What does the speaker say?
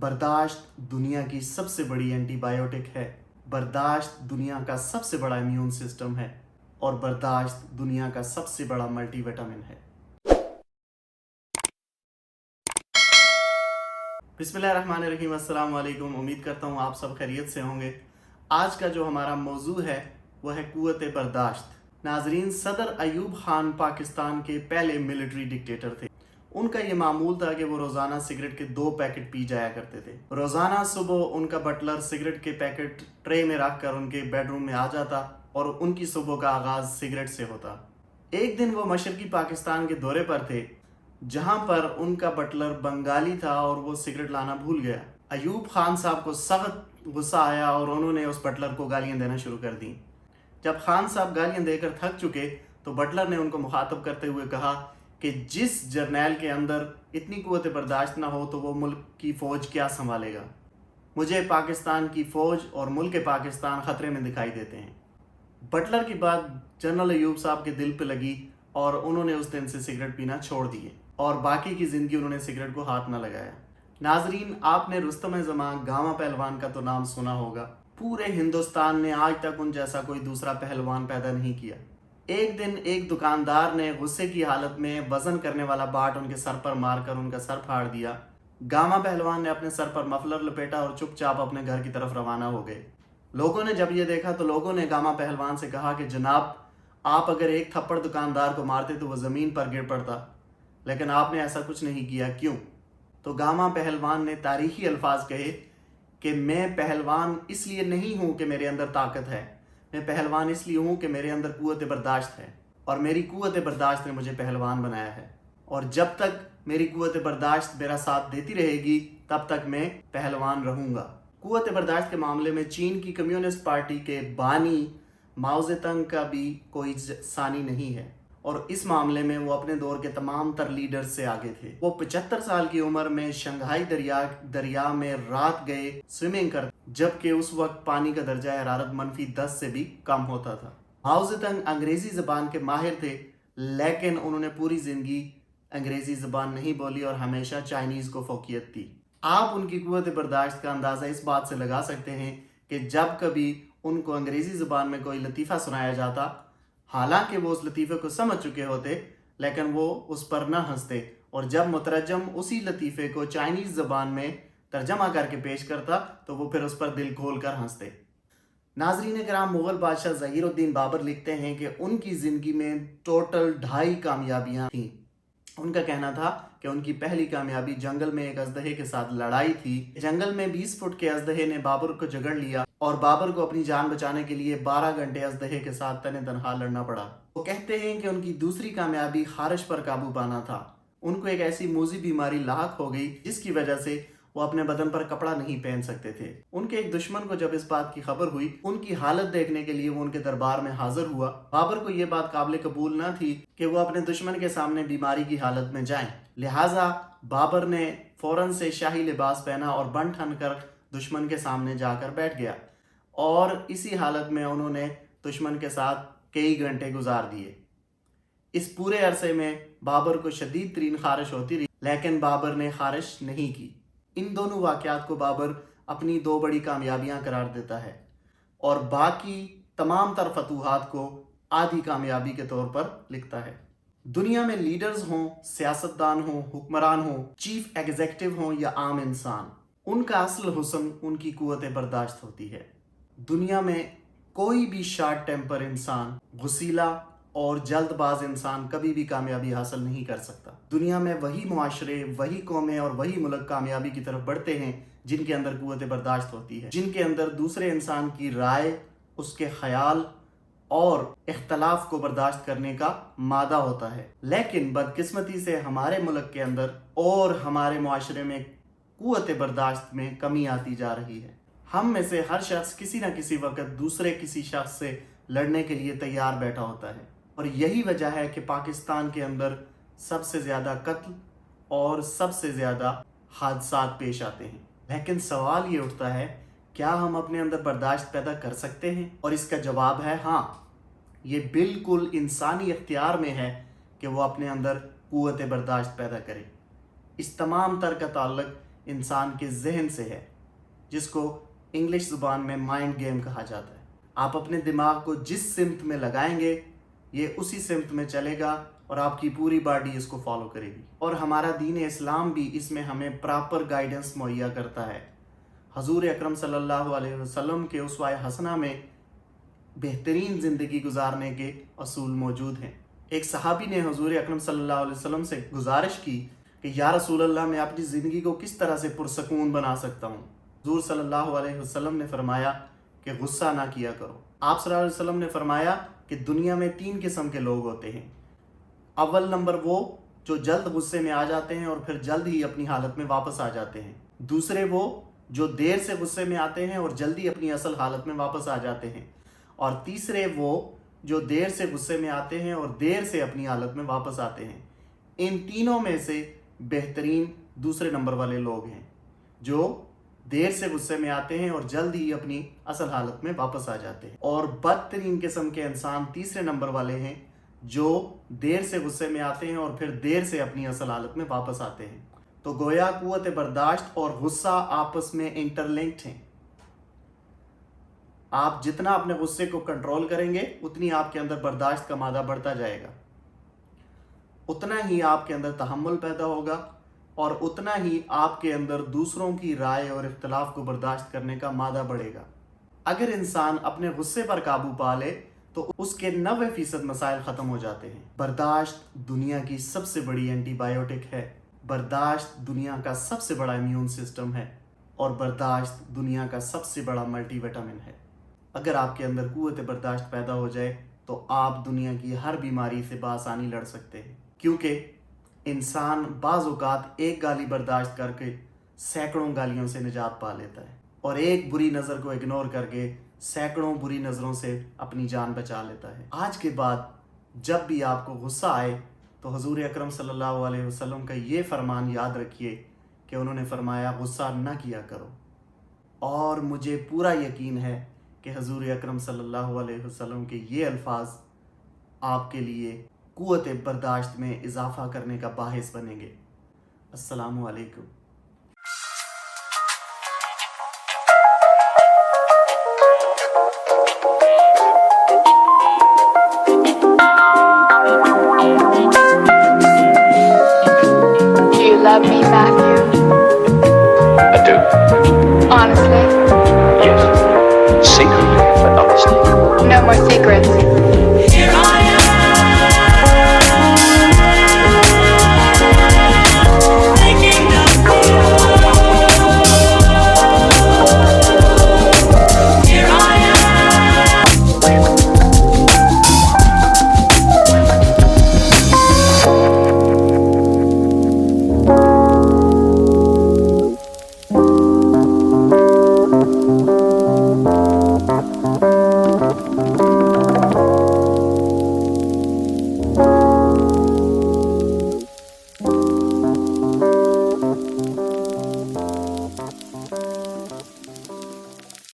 बर्दाश्त दुनिया की सबसे बड़ी एंटीबायोटिक है। बर्दाश्त दुनिया का सबसे बड़ा इम्यून सिस्टम है और बर्दाश्त दुनिया का सबसे बड़ा मल्टीविटामिन है। बिस्मिल्लाहिर्रहमानिर्रहीम, अस्सलाम वालेकुम। उम्मीद करता हूँ आप सब खैरियत से होंगे। आज का जो हमारा मौजू है वह है कुव्वत बर्दाश्त। नाजरीन, सदर अयूब खान पाकिस्तान के पहले मिलिट्री डिक्टेटर थे। उनका ये मामूल था कि वो रोज़ाना सिगरेट के 2 पैकेट पी जाया करते थे। रोज़ाना सुबह उनका बटलर सिगरेट के पैकेट ट्रे में रख कर उनके बेडरूम में आ जाता और उनकी सुबह का आगाज़ सिगरेट से होता। एक दिन वो मशरकी पाकिस्तान के दौरे पर थे जहां पर उनका बटलर बंगाली था और वो सिगरेट लाना भूल गया। अयूब खान साहब को सख्त गुस्सा आया और उन्होंने उस बटलर को गालियां देना शुरू कर दी। जब खान साहब गालियां देकर थक चुके तो बटलर ने उनको मुखातब करते हुए कहा कि जिस जर्नैल के अंदर इतनी कुव्वत बर्दाश्त ना हो तो वो मुल्क की फ़ौज क्या संभालेगा। मुझे पाकिस्तान की फ़ौज और मुल्क पाकिस्तान ख़तरे में दिखाई देते हैं। बटलर की बात जनरल अयूब साहब के दिल पे लगी और उन्होंने उस दिन से सिगरेट पीना छोड़ दिए और बाकी की ज़िंदगी उन्होंने सिगरेट को हाथ न लगाया। नाजरीन, आपने रुस्तम ज़मान गामा पहलवान का तो नाम सुना होगा। पूरे हिंदुस्तान ने आज तक उन जैसा कोई दूसरा पहलवान पैदा नहीं किया। एक दिन एक दुकानदार ने गुस्से की हालत में वजन करने वाला बाट उनके सर पर मारकर उनका सर फाड़ दिया। गामा पहलवान ने अपने सर पर मफलर लपेटा और चुपचाप अपने घर की तरफ रवाना हो गए। लोगों ने जब ये देखा तो लोगों ने गामा पहलवान से कहा कि जनाब, आप अगर एक थप्पड़ दुकानदार को मारते तो वो ज़मीन पर गिर पड़ता, लेकिन आपने ऐसा कुछ नहीं किया, क्यों? तो गामा पहलवान ने तारीखी अल्फाज कहे कि मैं पहलवान इसलिए नहीं हूँ कि मेरे अंदर ताकत है, मैं पहलवान इसलिए हूँ कि मेरे अंदर कुव्वत बर्दाश्त है और मेरी कुव्वत बर्दाश्त ने मुझे पहलवान बनाया है। और जब तक मेरी कुव्वत बर्दाश्त मेरा साथ देती रहेगी तब तक मैं पहलवान रहूँगा। कुव्वत बर्दाश्त के मामले में चीन की कम्युनिस्ट पार्टी के बानी माओ ज़ेडुंग का भी कोई सानी नहीं है और इस मामले में वो अपने दौर के तमाम तर लीडर से आगे थे। वो 75 साल की उम्र में शंघाई दरिया में रात गए स्विमिंग कर, जबकि उस वक्त पानी का दर्जा हरारत -10 से भी कम होता था। माओ ज़ेडुंग अंग्रेजी ज़बान के माहिर थे, लेकिन उन्होंने पूरी जिंदगी अंग्रेजी ज़बान नहीं बोली और हमेशा चाइनीज़ को फोकियत दी। आप उनकी कुव्वत बर्दाश्त का अंदाज़ा इस बात से लगा सकते हैं कि जब कभी उनको अंग्रेजी ज़बान में कोई लतीफ़ा सुनाया जाता, हालांकि वो उस लतीफ़े को समझ चुके होते, लेकिन वो उस पर न हंसते और जब मुतरजम उसी लतीफ़े को चाइनीज़ ज़बान में तर्जमा करके पेश करता तो वो फिर उस पर दिल खोल कर हंसते। नाजरीन कराम, मुग़ल बादशाह ज़हीरुद्दीन बाबर लिखते हैं कि उनकी ज़िंदगी में टोटल 2.5 कामयाबियाँ थीं। उनका कहना था कि उनकी पहली कामयाबी जंगल में एक अजदहे के साथ लड़ाई थी। जंगल में 20 फुट के अजदहे ने बाबर को जकड़ लिया और बाबर को अपनी जान बचाने के लिए 12 घंटे अजदहे के साथ तने तनहा लड़ना पड़ा। वो कहते हैं कि उनकी दूसरी कामयाबी खारिश पर काबू पाना था। उनको एक ऐसी मूजी बीमारी लाहक हो गई जिसकी वजह से वो अपने बदन पर कपड़ा नहीं पहन सकते थे। उनके एक दुश्मन को जब इस बात की खबर हुई, उनकी हालत देखने के लिए वो उनके दरबार में हाजिर हुआ। बाबर को ये बात काबिल कबूल न थी कि वो अपने दुश्मन के सामने बीमारी की हालत में जाएं। लिहाजा बाबर ने फौरन से शाही लिबास पहना और बन ठन कर दुश्मन के सामने जाकर बैठ गया और इसी हालत में उन्होंने दुश्मन के साथ कई घंटे गुजार दिए। इस पूरे अरसे में बाबर को शदीद तरीन खारिश होती रही, लेकिन बाबर ने खारिश नहीं की। इन दोनों वाक़यात को बाबर अपनी 2 बड़ी कामयाबियां करार देता है और बाकी तमाम तर फतूहात को आधी कामयाबी के तौर पर लिखता है। दुनिया में लीडर्स हों, सियासतदान हों, हुक्मरान हों, चीफ एग्जीक्यूटिव हों या आम इंसान, उनका असल हुस्न उनकी कुव्वत बर्दाश्त होती है। दुनिया में कोई भी शॉर्ट टेम्पर इंसान, गुस्सीला और जल्दबाज इंसान कभी भी कामयाबी हासिल नहीं कर सकता। दुनिया में वही मुआशरे, वही कौमें और वही मुल्क कामयाबी की तरफ बढ़ते हैं जिनके अंदर कुव्वत बर्दाश्त होती है, जिनके अंदर दूसरे इंसान की राय, उसके ख्याल और इख्तलाफ को बर्दाश्त करने का मादा होता है। लेकिन बदकिस्मती से हमारे मुल्क के अंदर और हमारे मुआशरे में कुव्वत बर्दाश्त में कमी आती जा रही है। हम में से हर शख्स किसी न किसी वक्त दूसरे किसी शख्स से लड़ने के लिए तैयार बैठा होता है और यही वजह है कि पाकिस्तान के अंदर सबसे ज़्यादा कत्ल और सबसे ज़्यादा हादसात पेश आते हैं। लेकिन सवाल ये उठता है, क्या हम अपने अंदर बर्दाश्त पैदा कर सकते हैं? और इसका जवाब है हाँ। ये बिल्कुल इंसानी इख्तियार में है कि वो अपने अंदर कुव्वत बर्दाश्त पैदा करे। इस तमाम तर का ताल्लुक इंसान के जहन से है, जिसको इंग्लिश ज़ुबान में माइंड गेम कहा जाता है। आप अपने दिमाग को जिस सिमत में लगाएंगे ये उसी सिमत में चलेगा और आपकी पूरी बॉडी इसको फॉलो करेगी। और हमारा दीन इस्लाम भी इसमें हमें प्रॉपर गाइडेंस मुहैया करता है। हजूर अकरम सल्लल्लाहु अलैहि वसल्लम के उसवाए हसना में बेहतरीन ज़िंदगी गुजारने के असूल मौजूद हैं। एक सहाबी ने हजूर अकरम सल्लल्लाहु अलैहि वसल्लम से गुजारिश की कि या रसूल अल्लाह, मैं अपनी ज़िंदगी को किस तरह से पुरसकून बना सकता हूँ। हजूर सल्लल्लाहु अलैहि वसल्लम ने फरमाया कि गुस्सा ना किया करो। आप सल्लल्लाहु अलैहि वसल्लम ने फरमाया कि दुनिया में 3 किस्म के लोग होते हैं। अव्वल नंबर वो जो जल्द गुस्से में आ जाते हैं और फिर जल्द ही अपनी हालत में वापस आ जाते हैं। दूसरे वो जो देर से गुस्से में आते हैं और जल्दी अपनी असल हालत में वापस आ जाते हैं। और तीसरे वो जो देर से गुस्से में आते हैं और देर से अपनी हालत में वापस आते हैं। इन तीनों में से बेहतरीन दूसरे नंबर वाले लोग हैं जो देर से गुस्से में आते हैं और जल्द ही अपनी असल हालत में वापस आ जाते हैं। और बदतरीन किस्म के इंसान तीसरे नंबर वाले हैं जो देर से गुस्से में आते हैं और फिर देर से अपनी असल हालत में वापस आते हैं। तो गोया कुव्वत बर्दाश्त और गुस्सा आपस में इंटरलिंक्ड हैं। आप जितना अपने गुस्से को कंट्रोल करेंगे उतनी आपके अंदर बर्दाश्त का मादा बढ़ता जाएगा, उतना ही आपके अंदर तहम्मुल पैदा होगा और उतना ही आपके अंदर दूसरों की राय और इख्तलाफ को बर्दाश्त करने का मादा बढ़ेगा। अगर इंसान अपने गुस्से पर काबू पा ले तो उसके 90% मसाइल ख़त्म हो जाते हैं। बर्दाश्त दुनिया की सबसे बड़ी एंटीबायोटिक है। बर्दाश्त दुनिया का सबसे बड़ा इम्यून सिस्टम है और बर्दाश्त दुनिया का सबसे बड़ा मल्टीविटामिन है। अगर आपके अंदर कुव्वत बर्दाश्त पैदा हो जाए तो आप दुनिया की हर बीमारी से बासानी लड़ सकते हैं, क्योंकि इंसान बाज़ औक़ात एक गाली बर्दाश्त करके सैकड़ों गालियों से निजात पा लेता है और एक बुरी नज़र को इग्नोर करके सैकड़ों बुरी नज़रों से अपनी जान बचा लेता है। आज के बाद जब भी आपको गुस्सा आए तो हजूर अकरम सल्लल्लाहु अलैहि वसल्लम का ये फरमान याद रखिए कि उन्होंने फरमाया गुस्सा न किया करो। और मुझे पूरा यकीन है कि हजूर अकरम सल्लल्लाहु अलैहि वसल्लम के ये अल्फाज आपके लिए कुव्वत बर्दाश्त में इजाफ़ा करने का बाहिस बनेंगे। अस्सलामु अलैकुम। Love me, Matthew? I do. Honestly? Yes. Secretly, but honestly. No more secrets.